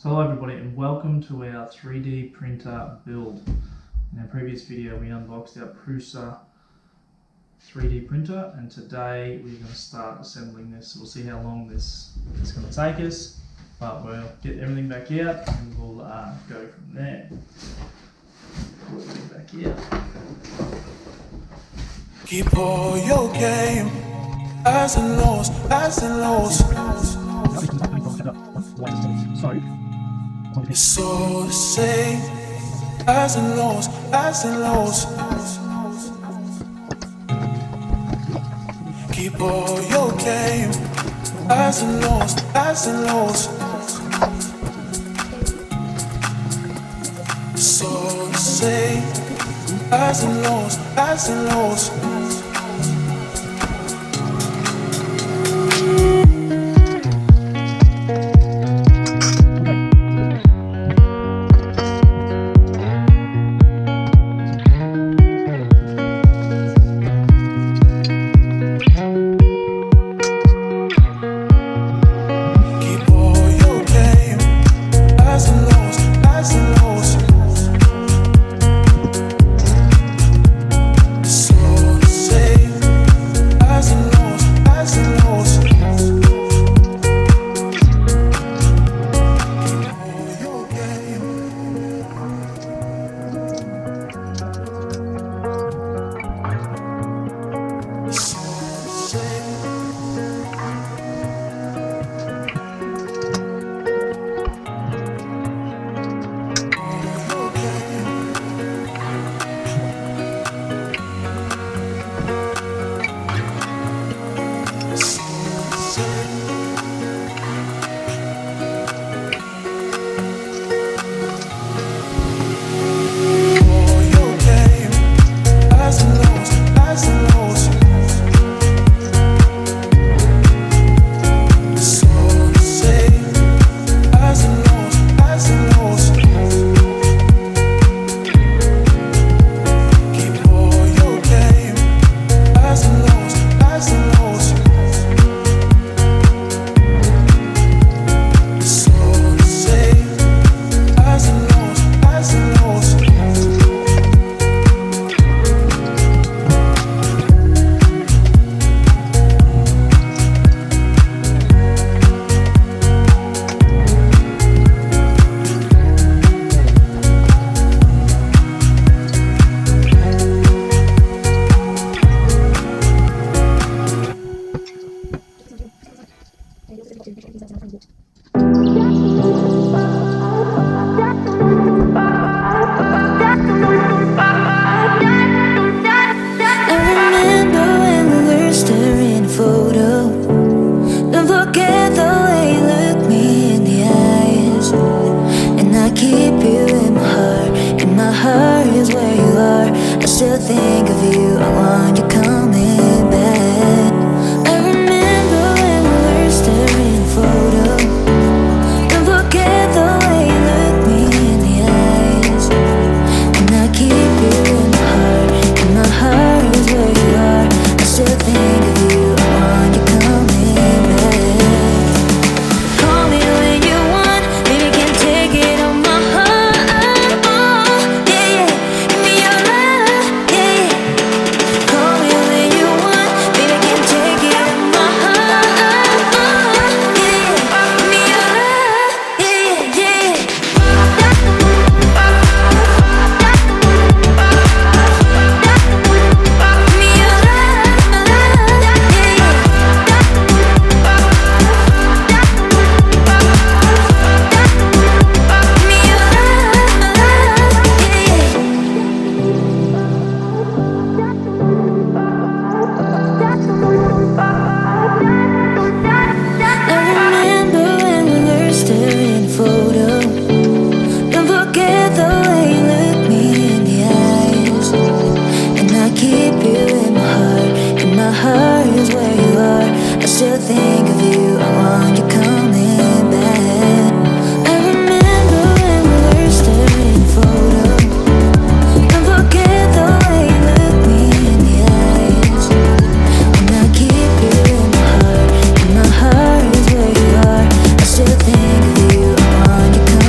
Hello everybody and welcome to our 3D printer build. In our previous video we unboxed our Prusa 3D printer and today we're going to start assembling this. We'll see how long this is going to take us, but we'll get everything back out and we'll go from there. Put everything back out. Keep all your game, highs and lows, highs and lows. It's all the same, highs and lows, highs and lows. Keep all your game, highs and lows, highs and lows. It's all the same, highs and lows, highs and lows. Still think of you, I want you coming back. I remember when we were staring a photo. Don't forget the way you look me in the eyes. And I keep you in my heart, and my heart is where you are. I still think of you, I want you coming back. Call me when you want, baby, can't take it on my heart. Oh, yeah, yeah, give me your love. Call me when you want, baby, can't take it on my heart. Oh, yeah, give me your love. Yeah, yeah, yeah. Give me your love, my love. Yeah, give me your love, my love. Yeah. I remember when we were staring a photo. Don't forget the way you look me in the eyes. And I keep you in my heart, and my heart is where you are. I still think of you, I want you coming back. I remember when we were staring a photo. Don't forget the way you look me in the eyes. And I keep you in my heart, and my heart is where you are. I still think of you, I want you coming back.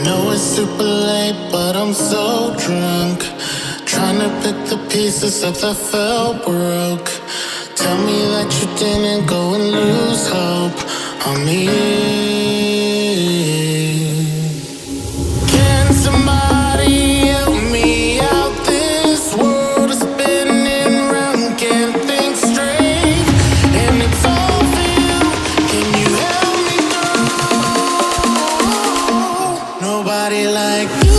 know it's super late, but I'm so drunk. Trying to pick the pieces up that fell broke. Tell me that you didn't go and lose hope on me. Can somebody help me out? This world is spinning round, can't think straight, and it's all for you. Can you help me through? Nobody like you.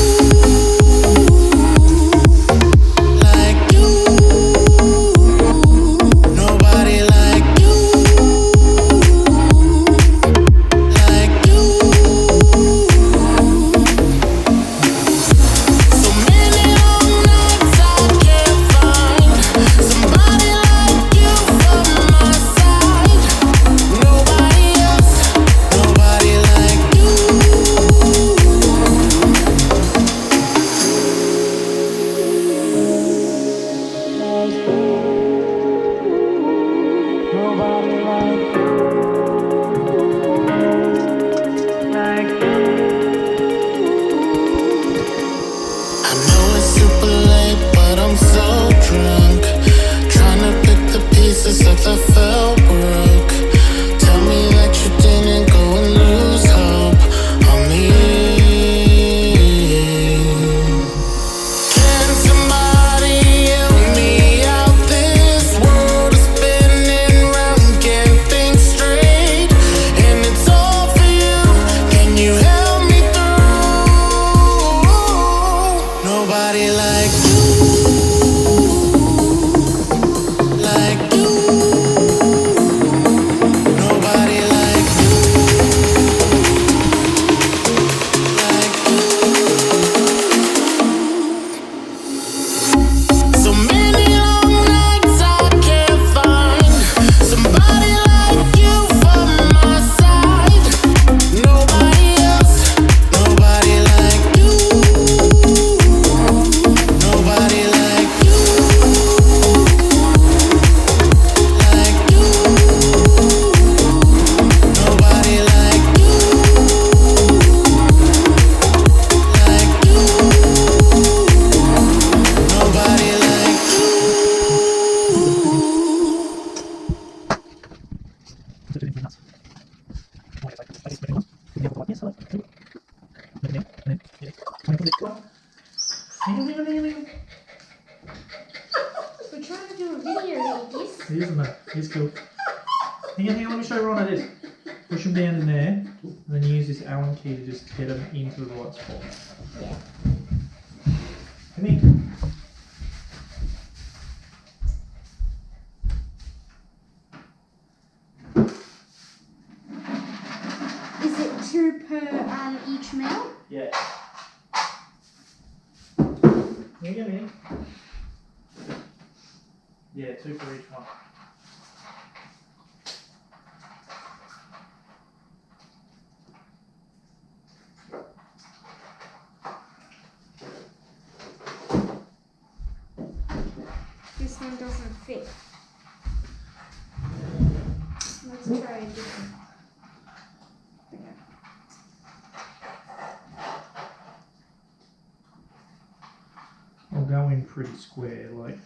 We're trying to do a video, ladies. He isn't it? He's cool. Hang on, let me show you what it is. Push him down in there, and then you use this Allen key to just get him into the right spot. Yeah. Come here. Is it 2 per each male? Yeah. Here you go, man. Yeah, 2 for each one. This one doesn't fit. Let's try a different. Okay. I'll go in pretty square, like.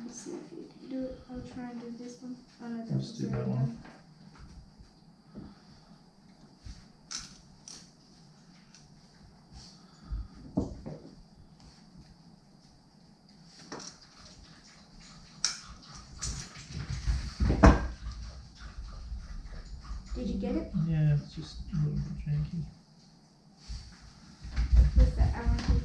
Let's see if you can do it. I'll try and do this one. Oh no, that Let's was do that already one. done. Did you get it? Yeah, it's just a little bit janky. Where's that Allen key?